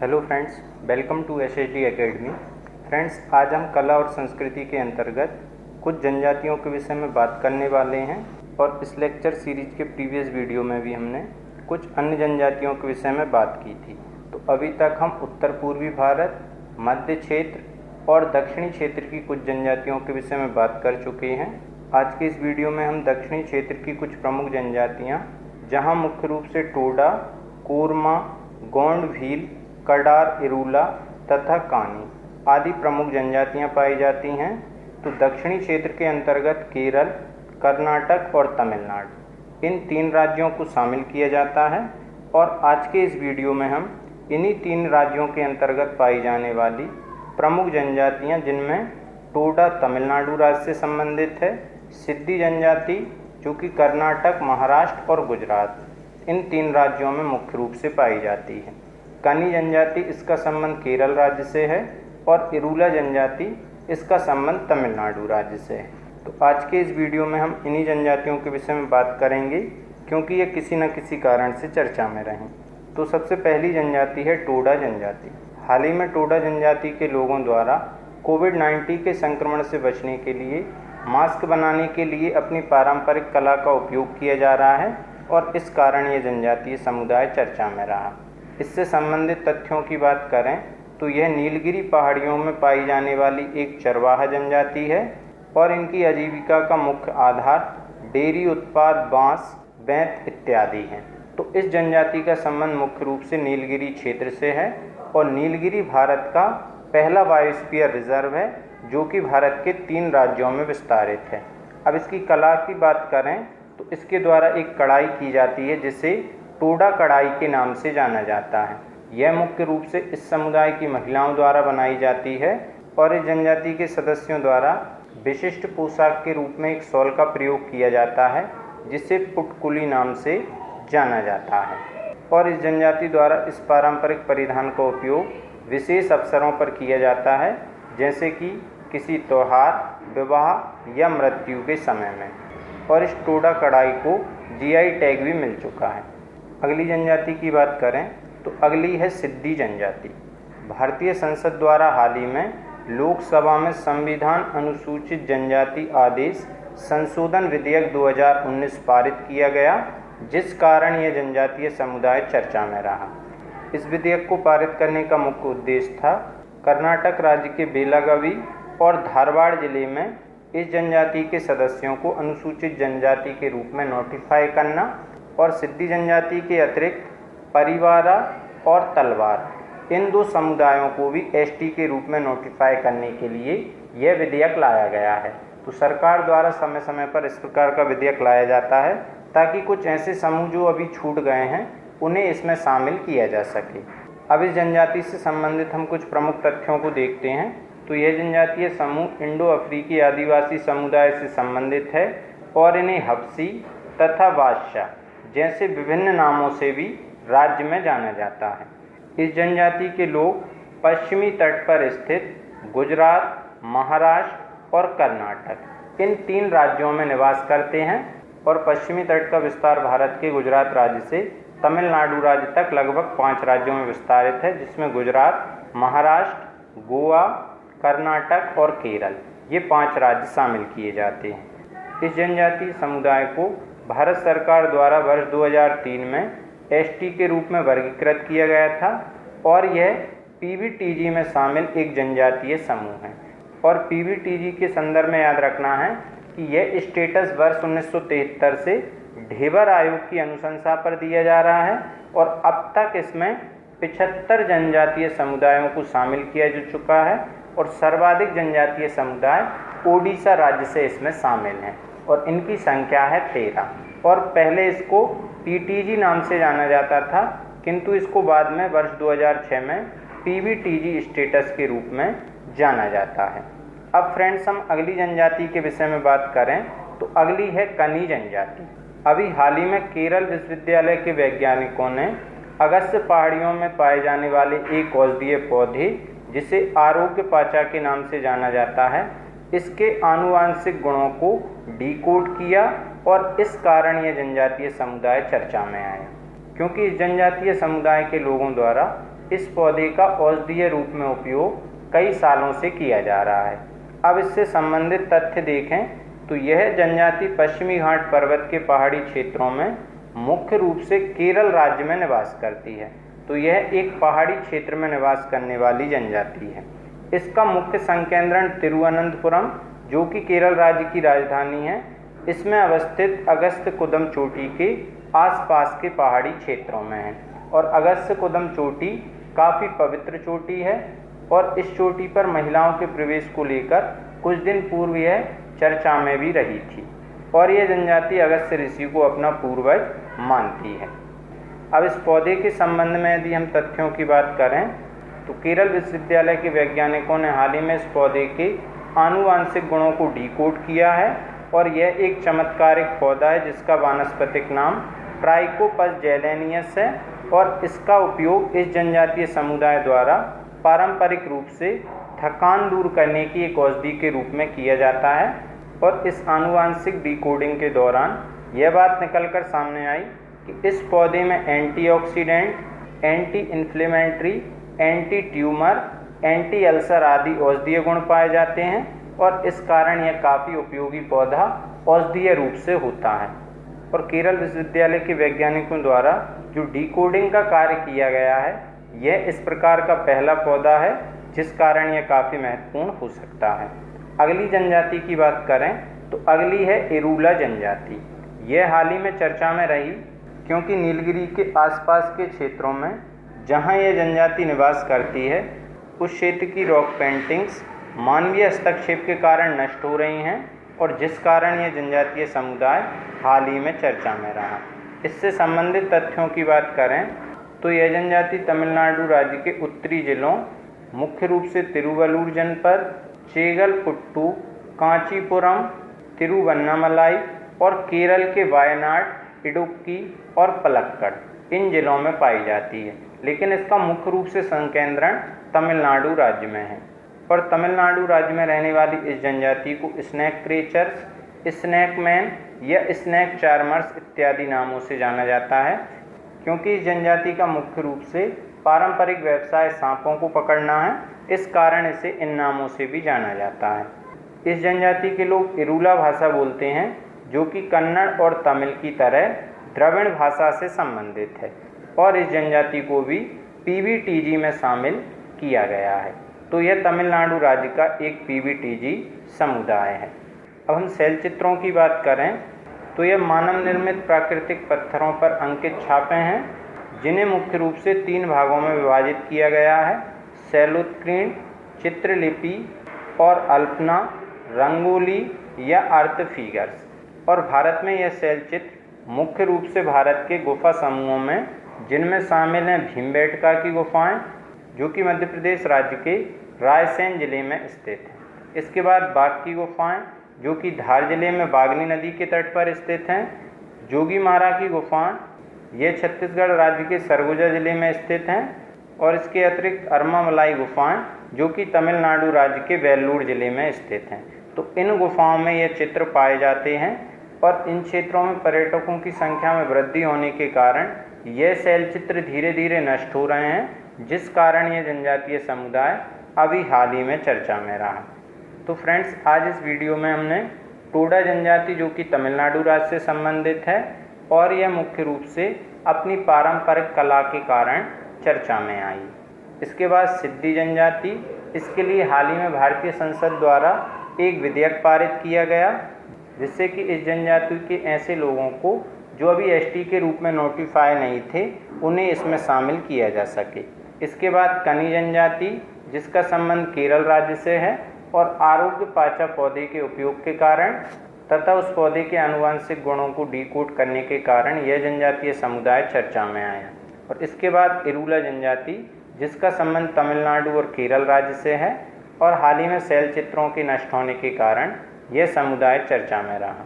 Hello friends, welcome to SHD academy. Friends, आज हम कला और संस्कृति के अंतर्गत कुछ जनजातियों के विषय में बात करने वाले हैं और इस लेक्चर सीरीज के प्रीवियस वीडियो में भी हमने कुछ अन्य जनजातियों के विषय में बात की थी। तो अभी तक हम उत्तर पूर्वी भारत, मध्य क्षेत्र और दक्षिणी क्षेत्र की कुछ जनजातियों के विषय में बात कर चुके हैं। आज के इस वीडियो में हम दक्षिणी क्षेत्र की कुछ प्रमुख जनजातियाँ, जहाँ मुख्य रूप से टोडा, कोरमा, गोंड भील, कडार, इरूला तथा कानी आदि प्रमुख जनजातियां पाई जाती हैं। तो दक्षिणी क्षेत्र के अंतर्गत केरल, कर्नाटक और तमिलनाडु, इन 3 राज्यों को शामिल किया जाता है। और आज के इस वीडियो में हम इन्हीं 3 राज्यों के अंतर्गत पाई जाने वाली प्रमुख जनजातियां, जिनमें टोडा तमिलनाडु राज्य से संबंधित है, सिद्दी जनजाति जो कि कर्नाटक, महाराष्ट्र और गुजरात, इन 3 राज्यों में मुख्य रूप से पाई जाती है। कनी जनजाति, इसका संबंध केरल राज्य से है और इरूला जनजाति, इसका संबंध तमिलनाडु राज्य से है। तो आज के इस वीडियो में हम इन्हीं जनजातियों के विषय में बात करेंगे, क्योंकि ये किसी न किसी कारण से चर्चा में रहें। तो सबसे पहली जनजाति है टोडा जनजाति। हाल ही में टोडा जनजाति के लोगों द्वारा कोविड-19 के संक्रमण से बचने के लिए मास्क बनाने के लिए अपनी पारंपरिक कला का उपयोग किया जा रहा है और इस कारण ये जनजातीय समुदाय चर्चा में रहा। इससे संबंधित तथ्यों की बात करें तो यह नीलगिरी पहाड़ियों में पाई जाने वाली एक चरवाहा जनजाति है और इनकी आजीविका का मुख्य आधार डेयरी उत्पाद, बांस, बेंत इत्यादि हैं। तो इस जनजाति का संबंध मुख्य रूप से नीलगिरी क्षेत्र से है और नीलगिरी भारत का पहला बायोस्फीयर रिजर्व है, जो कि भारत के 3 राज्यों में विस्तारित है। अब इसकी कला की बात करें तो इसके द्वारा एक कढ़ाई की जाती है, जिसे टोडा कढ़ाई के नाम से जाना जाता है। यह मुख्य रूप से इस समुदाय की महिलाओं द्वारा बनाई जाती है और इस जनजाति के सदस्यों द्वारा विशिष्ट पोशाक के रूप में एक शॉल का प्रयोग किया जाता है, जिसे पुटकुली नाम से जाना जाता है। और इस जनजाति द्वारा इस पारंपरिक परिधान का उपयोग विशेष अवसरों पर किया जाता है, जैसे कि किसी त्यौहार, विवाह या मृत्यु के समय में। और इस टोडा कढ़ाई को GI टैग भी मिल चुका है। अगली जनजाति की बात करें तो अगली है सिद्दी जनजाति। भारतीय संसद द्वारा हाल ही में लोकसभा में संविधान अनुसूचित जनजाति आदेश संशोधन विधेयक 2019 पारित किया गया, जिस कारण यह जनजातीय समुदाय चर्चा में रहा। इस विधेयक को पारित करने का मुख्य उद्देश्य था कर्नाटक राज्य के बेलागावी और धारवाड़ जिले में इस जनजाति के सदस्यों को अनुसूचित जनजाति के रूप में नोटिफाई करना और सिद्दी जनजाति के अतिरिक्त परिवारा और तलवार, इन 2 समुदायों को भी ST के रूप में नोटिफाई करने के लिए यह विधेयक लाया गया है। तो सरकार द्वारा समय समय पर इस प्रकार का विधेयक लाया जाता है, ताकि कुछ ऐसे समूह जो अभी छूट गए हैं उन्हें इसमें शामिल किया जा सके। अब इस जनजाति से संबंधित हम कुछ प्रमुख तथ्यों को देखते हैं। तो यह जनजातीय समूह इंडो अफ्रीकी आदिवासी समुदाय से संबंधित है और इन्हें हब्सी तथा बादशाह जैसे विभिन्न नामों से भी राज्य में जाना जाता है। इस जनजाति के लोग पश्चिमी तट पर स्थित गुजरात, महाराष्ट्र और कर्नाटक, इन 3 राज्यों में निवास करते हैं और पश्चिमी तट का विस्तार भारत के गुजरात राज्य से तमिलनाडु राज्य तक लगभग 5 राज्यों में विस्तारित है, जिसमें गुजरात, महाराष्ट्र, गोवा, कर्नाटक और केरल, ये 5 राज्य शामिल किए जाते हैं। इस जनजातीय समुदाय को भारत सरकार द्वारा वर्ष 2003 में ST के रूप में वर्गीकृत किया गया था और यह PBTG में शामिल एक जनजातीय समूह है। और PBTG के संदर्भ में याद रखना है कि यह स्टेटस वर्ष 1973 से ढेबर आयोग की अनुशंसा पर दिया जा रहा है और अब तक इसमें 75 जनजातीय समुदायों को शामिल किया जा चुका है और सर्वाधिक जनजातीय समुदाय ओडिशा राज्य से इसमें शामिल हैं और इनकी संख्या है 13। और पहले इसको PTG नाम से जाना जाता था, किंतु इसको बाद में वर्ष 2006 में PBTG स्टेटस के रूप में जाना जाता है। अब फ्रेंड्स, हम अगली जनजाति के विषय में बात करें तो अगली है कनी जनजाति। अभी हाल ही में केरल विश्वविद्यालय के वैज्ञानिकों ने अगस्त्य पहाड़ियों में पाए जाने वाले एक औषधीय पौधे, जिसे आरोग्य पाचा के नाम से जाना जाता है, इसके आनुवांशिक गुणों को डिकोड किया और इस कारण यह जनजातीय समुदाय चर्चा में आया, क्योंकि इस जनजातीय समुदाय के लोगों द्वारा इस पौधे का औषधीय रूप में उपयोग कई सालों से किया जा रहा है। अब इससे संबंधित तथ्य देखें तो यह जनजाति पश्चिमी घाट पर्वत के पहाड़ी क्षेत्रों में मुख्य रूप से केरल राज्य में निवास करती है। तो यह एक पहाड़ी क्षेत्र में निवास करने वाली जनजाति है। इसका मुख्य संकेंद्रण तिरुवनंतपुरम, जो कि केरल राज्य की राजधानी है, इसमें अवस्थित अगस्त्यकुदम चोटी के आसपास के पहाड़ी क्षेत्रों में है। और अगस्त्यकुदम चोटी काफ़ी पवित्र चोटी है और इस चोटी पर महिलाओं के प्रवेश को लेकर कुछ दिन पूर्व यह चर्चा में भी रही थी और यह जनजाति अगस्त्य ऋषि को अपना पूर्वज मानती है। अब इस पौधे के संबंध में यदि हम तथ्यों की बात करें तो केरल विश्वविद्यालय के वैज्ञानिकों ने हाल ही में इस पौधे के आनुवांशिक गुणों को डिकोड किया है और यह एक चमत्कारिक पौधा है जिसका वानस्पतिक नाम ट्राइकोपस जेलेनियस है और इसका उपयोग इस जनजातीय समुदाय द्वारा पारंपरिक रूप से थकान दूर करने की एक औषधि के रूप में किया जाता है। और इस आनुवांशिक डिकोडिंग के दौरान यह बात निकलकर सामने आई कि इस पौधे में antioxidant, anti inflammatory, anti tumour, anti ulcer आदि औषधीय गुण पाए जाते हैं और इस कारण यह काफ़ी उपयोगी पौधा औषधीय रूप से होता है। और केरल विश्वविद्यालय के वैज्ञानिकों द्वारा जो डिकोडिंग का कार्य किया गया है, यह इस प्रकार का पहला पौधा है जिस कारण यह काफ़ी महत्वपूर्ण हो सकता है। अगली जनजाति की बात करें तो अगली है इरूला जनजाति। यह हाल ही में चर्चा में रही क्योंकि नीलगिरी के आसपास के क्षेत्रों में जहां यह जनजाति निवास करती है उस क्षेत्र की रॉक पेंटिंग्स मानवीय हस्तक्षेप के कारण नष्ट हो रही हैं और जिस कारण यह जनजातीय समुदाय हाल ही में चर्चा में रहा। इससे संबंधित तथ्यों की बात करें तो यह जनजाति तमिलनाडु राज्य के उत्तरी जिलों, मुख्य रूप से तिरुवल्लुर जनपद, चेगलपुट्टू, कांचीपुरम, तिरुवन्नामलाई और केरल के वायनाड, इडुक्की और पलक्कड़ इन जिलों में पाई जाती है। लेकिन इसका मुख्य रूप से संकेंद्रण तमिलनाडु राज्य में है और तमिलनाडु राज्य में रहने वाली इस जनजाति को स्नैक क्रेचर्स, स्नैक मैन या स्नैक चार्मर्स इत्यादि नामों से जाना जाता है क्योंकि इस जनजाति का मुख्य रूप से पारंपरिक व्यवसाय सांपों को पकड़ना है। इस कारण इसे इन नामों से भी जाना जाता है। इस जनजाति के लोग इरूला भाषा बोलते हैं जो कि कन्नड़ और तमिल की तरह द्रविड़ भाषा से संबंधित है और इस जनजाति को भी पीबीटीजी में शामिल किया गया है। तो यह तमिलनाडु राज्य का एक पीबीटीजी समुदाय है। अब हम शैल चित्रों की बात करें तो यह मानव निर्मित प्राकृतिक पत्थरों पर अंकित छापे हैं जिन्हें मुख्य रूप से 3 भागों में विभाजित किया गया है: शैलोत्कीर्ण, चित्रलिपि और अल्पना, रंगोली या अर्थ फिगर्स। और भारत में यह शैल चित्र मुख्य रूप से भारत के गुफा समूहों में जिनमें शामिल हैं भीमबेटका की गुफाएं जो कि मध्य प्रदेश राज्य के रायसेन जिले में स्थित है। इसके बाद बाघ की गुफाएं जो कि धार जिले में बागनी नदी के तट पर स्थित हैं। जोगीमारा की गुफाएं ये छत्तीसगढ़ राज्य के सरगुजा जिले में स्थित हैं और इसके अतिरिक्त अरमामलाई गुफाएं जो कि तमिलनाडु राज्य के वेल्लूर जिले में स्थित हैं। तो इन गुफाओं में ये चित्र पाए जाते हैं और इन क्षेत्रों में पर्यटकों की संख्या में वृद्धि होने के कारण ये शैल चित्र धीरे धीरे नष्ट हो रहे हैं जिस कारण ये जनजातीय समुदाय अभी हाल ही में चर्चा में रहा। तो फ्रेंड्स, आज इस वीडियो में हमने टोडा जनजाति जो कि तमिलनाडु राज्य से संबंधित है और यह मुख्य रूप से अपनी पारंपरिक कला के कारण चर्चा में आई। इसके बाद सिद्दी जनजाति, इसके लिए हाल ही में भारतीय संसद द्वारा एक विधेयक पारित किया गया जिससे कि इस जनजाति के ऐसे लोगों को जो अभी एसटी के रूप में नोटिफाई नहीं थे उन्हें इसमें शामिल किया जा सके। इसके बाद कनी जनजाति जिसका संबंध केरल राज्य से है और आरोग्य पाचा पौधे के उपयोग के कारण तथा उस पौधे के आनुवंशिक गुणों को डिकोड करने के कारण यह जनजातीय समुदाय चर्चा में आया। और इसके बाद इरूला जनजाति जिसका संबंध तमिलनाडु और केरल राज्य से है और हाल ही में शैल चित्रों के नष्ट होने के कारण यह समुदाय चर्चा में रहा।